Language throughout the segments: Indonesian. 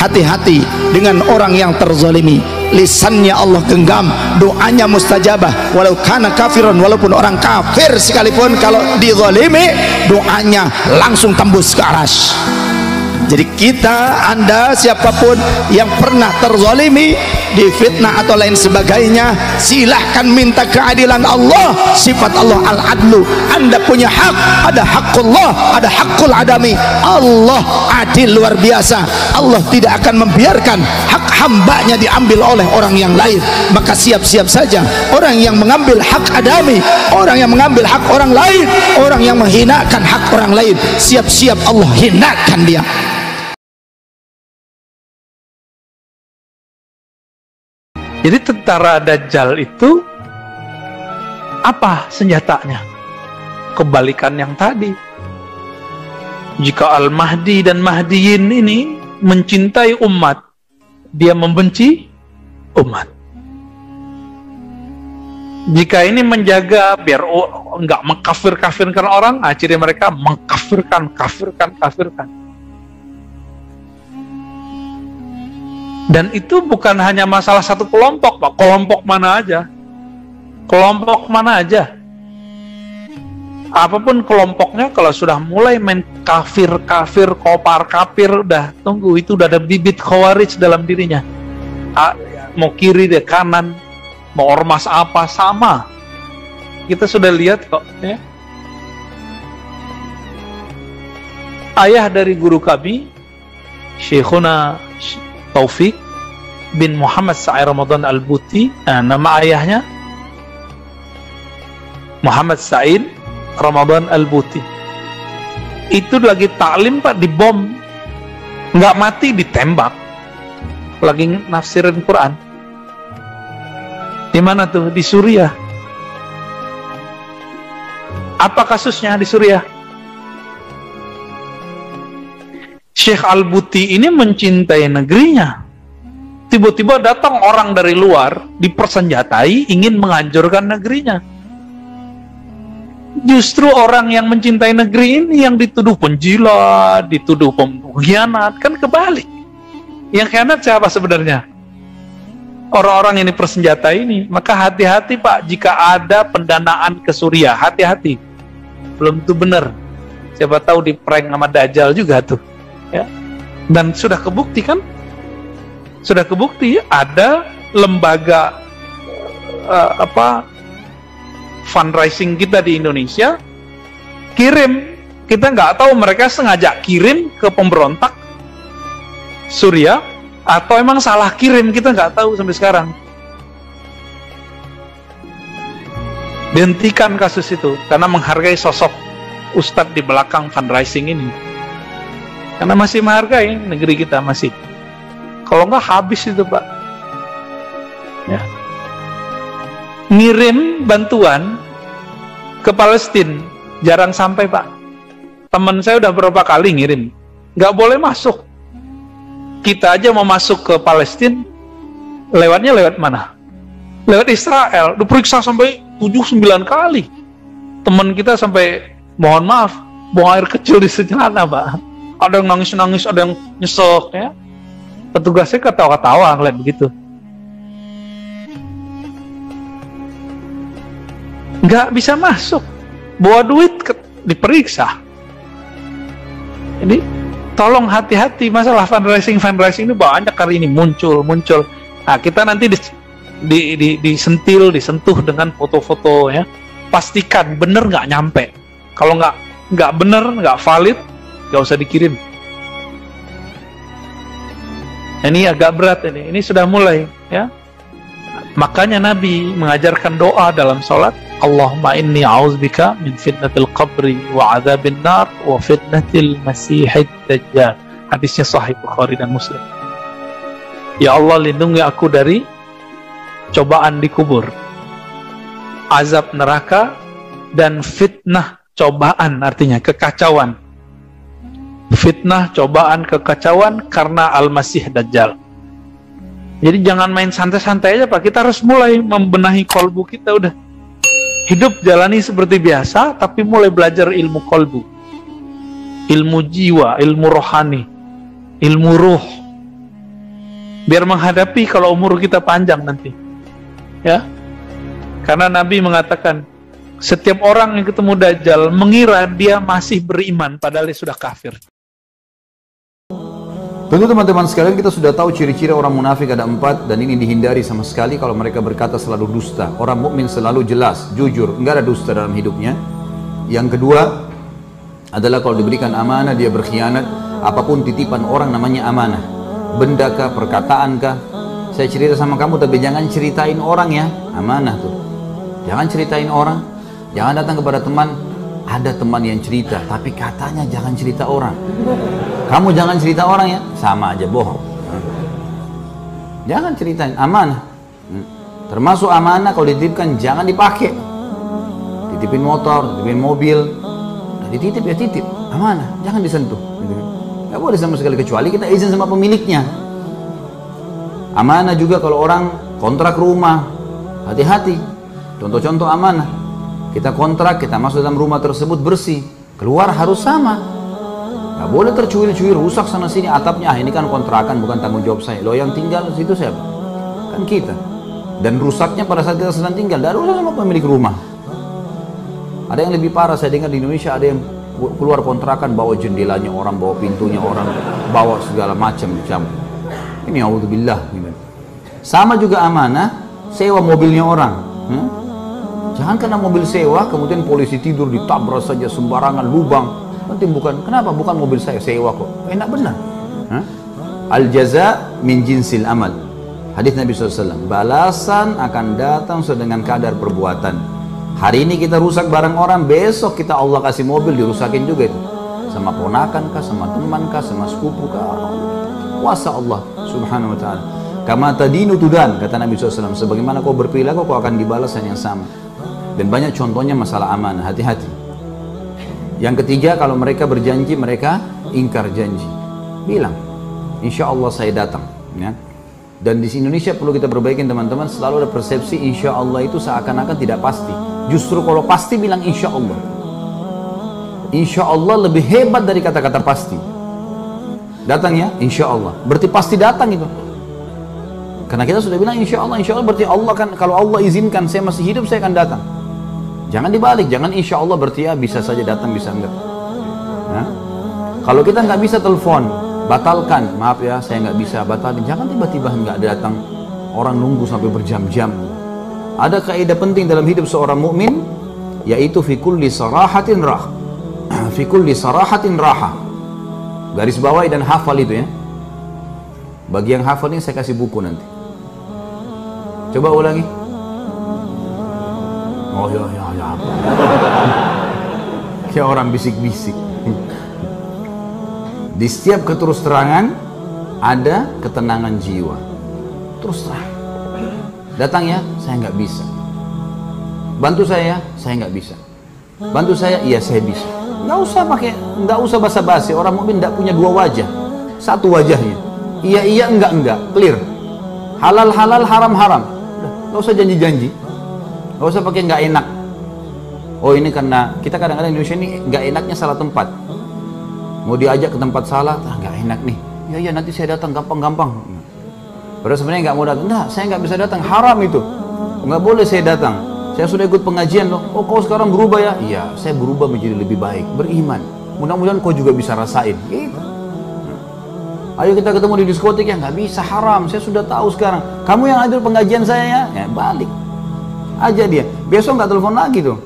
hati-hati dengan orang yang terzalimi. Lisannya Allah genggam, doanya mustajabah, walau kana kafirun, walaupun orang kafir sekalipun kalau dizalimi doanya langsung tembus ke arsy. Jadi kita, Anda, siapapun yang pernah terzalimi, difitnah atau lain sebagainya, silahkan minta keadilan Allah. Sifat Allah al-adlu. Anda punya hak, ada haqqullah, ada haqqul adami. Allah adil luar biasa. Allah tidak akan membiarkan hak hambanya diambil oleh orang yang lain. Maka siap-siap saja orang yang mengambil hak adami, orang yang mengambil hak orang lain, orang yang menghinakan hak orang lain, siap-siap Allah hinakan dia. Jadi tentara Dajjal itu apa senjatanya? Kebalikan yang tadi. Jika Al-Mahdi dan Mahdiyin ini mencintai umat, dia membenci umat. Jika ini menjaga biar enggak mengkafir-kafirkan orang, akhirnya mereka mengkafirkan, kafirkan. Dan itu bukan hanya masalah satu kelompok, Pak. Kelompok mana aja. Kelompok mana aja. Apapun kelompoknya, kalau sudah mulai main kafir, kopar kafir, udah tunggu, itu udah ada bibit khawarij dalam dirinya. Mau kiri deh, kanan, mau ormas apa, sama. Kita sudah lihat kok. Ya. Ayah dari guru kami, Syekhuna Taufik bin Muhammad Sa'id Ramadan Al-Buti, nama ayahnya Muhammad Sa'id Ramadan Al-Buti. Itu lagi taklim, Pak, dibom, nggak mati, ditembak, lagi nafsirin Quran. Di mana tuh? Di Suriah. Apa kasusnya di Suriah? Syekh Al-Buti ini mencintai negerinya. Tiba-tiba datang orang dari luar, dipersenjatai, ingin menghancurkan negerinya. Justru orang yang mencintai negeri ini yang dituduh penjilat, dituduh pengkhianat, kan kebalik. Yang khianat siapa sebenarnya? Orang-orang yang dipersenjatai ini. Maka hati-hati, Pak, jika ada pendanaan ke Suriah, hati-hati. Belum tentu benar. Siapa tahu diprank sama Dajjal juga tuh. Ya. Dan sudah kebukti kan? Sudah kebukti ada lembaga fundraising kita di Indonesia kirim, kita nggak tahu mereka sengaja kirim ke pemberontak Suriah atau emang salah kirim, kita nggak tahu sampai sekarang. Dihentikan kasus itu karena menghargai sosok ustadz di belakang fundraising ini. Karena masih menghargai negeri kita, masih. Kalau nggak habis itu, Pak. Ya. Ngirim bantuan ke Palestina jarang sampai, Pak. Teman saya udah berapa kali ngirim, nggak boleh masuk. Kita aja mau masuk ke Palestina, lewatnya lewat mana? Lewat Israel. Diperiksa sampai 7-9 kali. Teman kita sampai, mohon maaf, buang air kecil di celana, Pak. Ada yang nangis-nangis, ada yang nyesek, ya. Petugasnya ketawa-ketawa ngeliat begitu. Nggak bisa masuk. Bawa duit diperiksa. Jadi tolong hati-hati, masalah fundraising ini banyak kali ini muncul. Nah, kita nanti disentuh dengan foto-foto, ya. Pastikan bener nggak nyampe. Kalau nggak bener, nggak valid, nggak usah dikirim. Ini agak berat ini. Ini sudah mulai, ya. Makanya Nabi mengajarkan doa dalam sholat. Allahumma inni a'udzubika min fitnatil qabri wa adzabin nar wa fitnatil masihid dajjal. Hadisnya sahih Bukhari dan Muslim. Ya Allah, lindungi aku dari cobaan di kubur, azab neraka, dan fitnah cobaan, artinya kekacauan. Fitnah, cobaan, kekacauan karena Al-Masih Dajjal. Jadi jangan main santai-santai aja, Pak. Kita harus mulai membenahi kolbu kita. Udah hidup jalani seperti biasa, tapi mulai belajar ilmu kolbu, ilmu jiwa, ilmu rohani, ilmu ruh. biar menghadapi kalau umur kita panjang nanti. Ya. Karena Nabi mengatakan, setiap orang yang ketemu Dajjal mengira dia masih beriman padahal dia sudah kafir. Tentu teman-teman sekalian, kita sudah tahu ciri-ciri orang munafik ada 4, dan ini dihindari sama sekali. Kalau mereka berkata selalu dusta. Orang mukmin selalu jelas, jujur, enggak ada dusta dalam hidupnya. Yang kedua adalah kalau diberikan amanah dia berkhianat. Apapun titipan orang namanya amanah. Benda kah, perkataan kah. Saya cerita sama kamu tapi jangan ceritain orang ya. Amanah tuh. Jangan ceritain orang. Jangan datang kepada teman. Ada teman yang cerita tapi katanya jangan cerita orang. Kamu jangan cerita orang ya, sama aja bohong. Jangan ceritain, amanah. Termasuk amanah kalau dititipkan jangan dipakai. Titipin motor, titipin mobil, nah, dititip ya titip, amanah, jangan disentuh. Gak boleh sama sekali kecuali kita izin sama pemiliknya. Amanah juga kalau orang kontrak rumah, hati-hati. Contoh-contoh amanah. Kita kontrak, kita masuk dalam rumah tersebut bersih, keluar harus sama. Gak boleh tercuil-cuil, rusak sana sini atapnya. Ah, ini kan kontrakan, bukan tanggung jawab saya. Loh, yang tinggal situ siapa? Kan kita. Dan rusaknya pada saat kita sedang tinggal, tidak ada urusan sama pemilik rumah. Ada yang lebih parah, saya dengar di Indonesia ada yang keluar kontrakan, bawa jendelanya orang, bawa pintunya orang, bawa segala macam. Ini auzubillah. Sama juga amanah, sewa mobilnya orang. Jangan karena mobil sewa, kemudian polisi tidur ditabrak saja sembarangan, lubang. Penting bukan, kenapa? Bukan mobil saya, sewa kok. Enak benar. Al-jaza min jinsil amal. Hadis Nabi SAW, balasan akan datang sesuai dengan kadar perbuatan. Hari ini kita rusak barang orang, besok kita Allah kasih mobil, dirusakin juga itu. Sama ponakan kah, sama teman kah, sama sepupu kah. Kuasa Allah subhanahu wa ta'ala. Kama tadinu tudan, kata Nabi SAW, sebagaimana kau berperilaku, kau akan dibalas yang sama. Dan banyak contohnya masalah amanah, hati-hati. Yang ketiga, kalau mereka berjanji, mereka ingkar janji. Bilang, insya Allah saya datang. Ya. Dan di Indonesia perlu kita perbaikin teman-teman, selalu ada persepsi insya Allah itu seakan-akan tidak pasti. Justru kalau pasti bilang insya Allah. Insya Allah lebih hebat dari kata-kata pasti. Datang ya, insya Allah. Berarti pasti datang itu. Karena kita sudah bilang insya Allah berarti Allah kan, kalau Allah izinkan saya masih hidup, saya akan datang. Jangan dibalik, jangan insya Allah berarti ya bisa saja datang, bisa enggak. Nah, kalau kita nggak bisa telepon, batalkan, maaf ya saya nggak bisa, batalkan. Jangan tiba-tiba nggak datang, orang nunggu sampai berjam-jam. Ada kaidah penting dalam hidup seorang mukmin, yaitu fi kulli sarahatin rah. Fi kulli sarahatin raha. Garis bawahi dan hafal itu ya. Bagi yang hafal ini saya kasih buku nanti. Coba ulangi. Oh ya. Kayak orang bisik-bisik. Di setiap keterus terangan ada ketenangan jiwa. Terus terang. Datang ya, saya nggak bisa. Bantu saya nggak bisa. Bantu saya, iya saya bisa. Nggak usah basa-basi. Orang mukmin nggak punya dua wajah, satu wajahnya. Iya, enggak, clear. Halal, haram. Nggak usah janji-janji. Nggak usah pakai nggak enak. Oh ini karena kita kadang-kadang di Indonesia ini nggak enaknya salah tempat. Mau diajak ke tempat salah, nggak enak nih. Ya nanti saya datang gampang. Padahal sebenarnya nggak mau datang. Nah, saya nggak bisa datang, haram itu. Nggak boleh saya datang. Saya sudah ikut pengajian loh. Oh kau sekarang berubah ya? Iya, saya berubah menjadi lebih baik, beriman. Mudah-mudahan kau juga bisa rasain. Gitu. Ayo kita ketemu di diskotik ya, nggak bisa, haram. Saya sudah tahu sekarang. Kamu yang hadir pengajian saya ya, balik aja dia. Besok nggak telepon lagi tuh.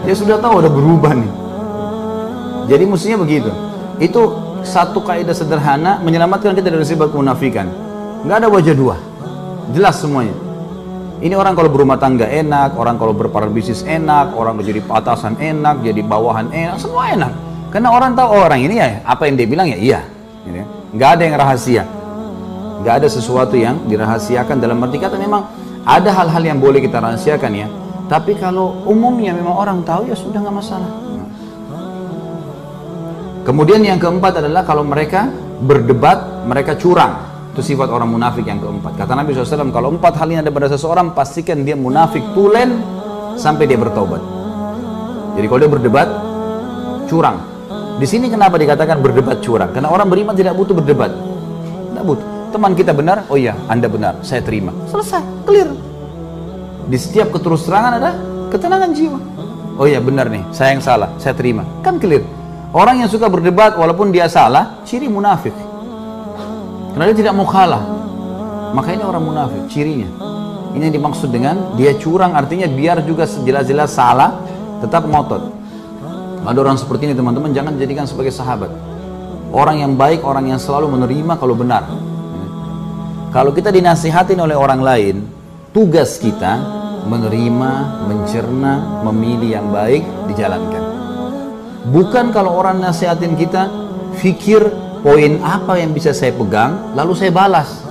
Dia sudah tahu udah berubah nih. Jadi mestinya begitu. Itu satu kaidah sederhana menyelamatkan kita dari sifat kemunafikan. Nggak ada wajah dua, jelas semuanya. Ini orang kalau berumah tangga enak, orang kalau berparar bisnis enak, orang jadi atasan enak, jadi bawahan enak, semua enak. Karena orang tahu orang ini ya apa yang dia bilang ya iya. Nggak ada yang rahasia, nggak ada sesuatu yang dirahasiakan. Dalam arti kata memang ada hal-hal yang boleh kita rahasiakan ya. Tapi kalau umumnya memang orang tahu ya sudah nggak masalah. Kemudian yang keempat adalah kalau mereka berdebat, mereka curang. Itu sifat orang munafik yang keempat. Kata Nabi SAW, kalau 4 hal ini ada pada seseorang, pastikan dia munafik tulen sampai dia bertobat. Jadi kalau dia berdebat, curang. Di sini kenapa dikatakan berdebat curang? Karena orang beriman tidak butuh berdebat. Tidak butuh. Teman kita benar, oh iya, Anda benar, saya terima. Selesai, clear. Di setiap keterus terangan ada ketenangan jiwa. Oh iya, benar nih, saya yang salah, saya terima. Kan clear. Orang yang suka berdebat walaupun dia salah, ciri munafik. Karena dia tidak mau kalah. Makanya orang munafik, cirinya. Ini yang dimaksud dengan dia curang, artinya biar juga jelas-jelas salah, tetap ngotot. Ada orang seperti ini teman-teman, jangan dijadikan sebagai sahabat. Orang yang baik, orang yang selalu menerima kalau benar. Kalau kita dinasihatin oleh orang lain, tugas kita menerima, mencerna, memilih yang baik, dijalankan. Bukan kalau orang nasihatin kita, pikir poin apa yang bisa saya pegang, lalu saya balas.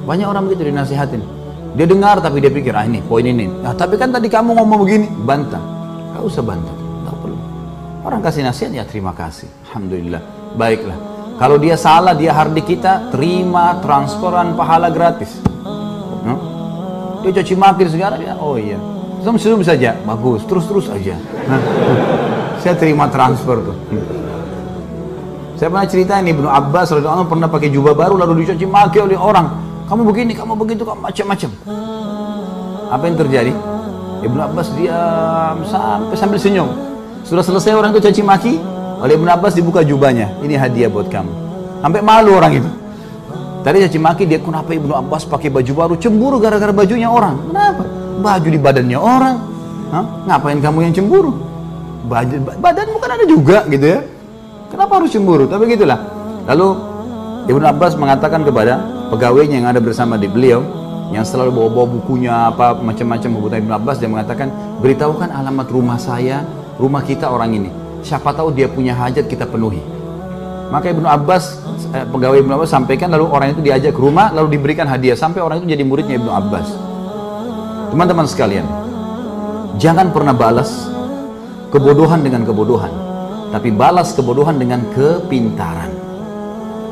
Banyak orang begitu dinasihatin. Dia dengar tapi dia pikir, ah ini poin ini. Nah, tapi kan tadi kamu ngomong begini, bantah. Gak usah bantah, gak perlu. Orang kasih nasihat ya terima kasih, alhamdulillah. Baiklah. Kalau dia salah, dia hardik kita, terima transferan pahala gratis. Dia caci maki segala, ya, oh iya. Senyum saja, bagus, terus aja. Saya terima transfer tuh. Saya pernah cerita ini, Ibnu Abbas radhiyallahu anhu pernah pakai jubah baru lalu dicaci maki oleh orang. Kamu begini, kamu begitu, kamu macam-macam. Apa yang terjadi? Ibnu Abbas diam sambil senyum. Sudah selesai orang itu caci maki, oleh Ibnu Abbas dibuka jubahnya. Ini hadiah buat kamu. Sampai malu orang itu. Tadi caci maki dia, kenapa Ibnu Abbas pakai baju baru? Cemburu gara-gara bajunya orang. Kenapa? Baju di badannya orang. Hah? Ngapain kamu yang cemburu? Badanmu kan ada juga gitu ya. Kenapa harus cemburu? Tapi gitulah. Lalu Ibnu Abbas mengatakan kepada pegawainya yang ada bersama di beliau, yang selalu bawa-bawa bukunya apa macam-macam kebutuhan Ibnu Abbas, dia mengatakan, beritahukan alamat rumah saya, rumah kita orang ini. Siapa tahu dia punya hajat kita penuhi. Maka Ibnu Abbas, pegawai Ibnu Abbas sampaikan, lalu orang itu diajak ke rumah, lalu diberikan hadiah sampai orang itu jadi muridnya Ibnu Abbas. Teman-teman sekalian, jangan pernah balas kebodohan dengan kebodohan, tapi balas kebodohan dengan kepintaran.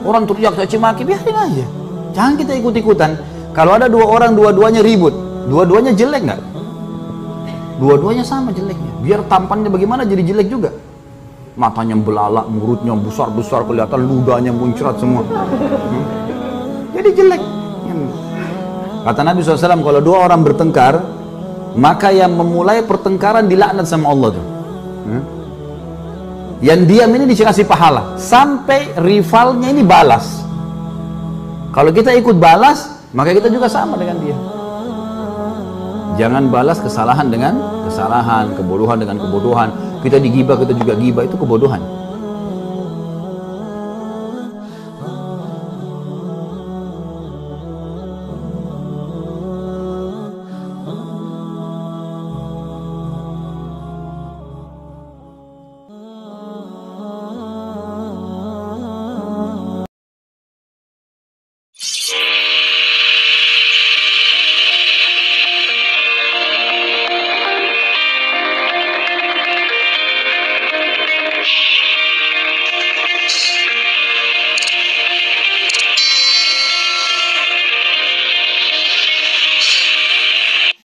Orang teriak caci maki, biarin aja. Jangan kita ikut-ikutan. Kalau ada dua orang, dua-duanya ribut, dua-duanya jelek nggak? Dua-duanya sama jeleknya. Biar tampannya bagaimana jadi jelek juga. Matanya belalak, mulutnya besar-besar kelihatan, ludahnya muncrat semua. Jadi jelek. Kata Nabi SAW, kalau dua orang bertengkar, maka yang memulai pertengkaran dilaknat sama Allah tuh. Yang diam ini dikasih pahala sampai rivalnya ini balas. Kalau kita ikut balas, maka kita juga sama dengan dia. Jangan balas kesalahan dengan kesalahan, kebodohan dengan kebodohan. Kita digibah, kita juga gibah, itu kebodohan.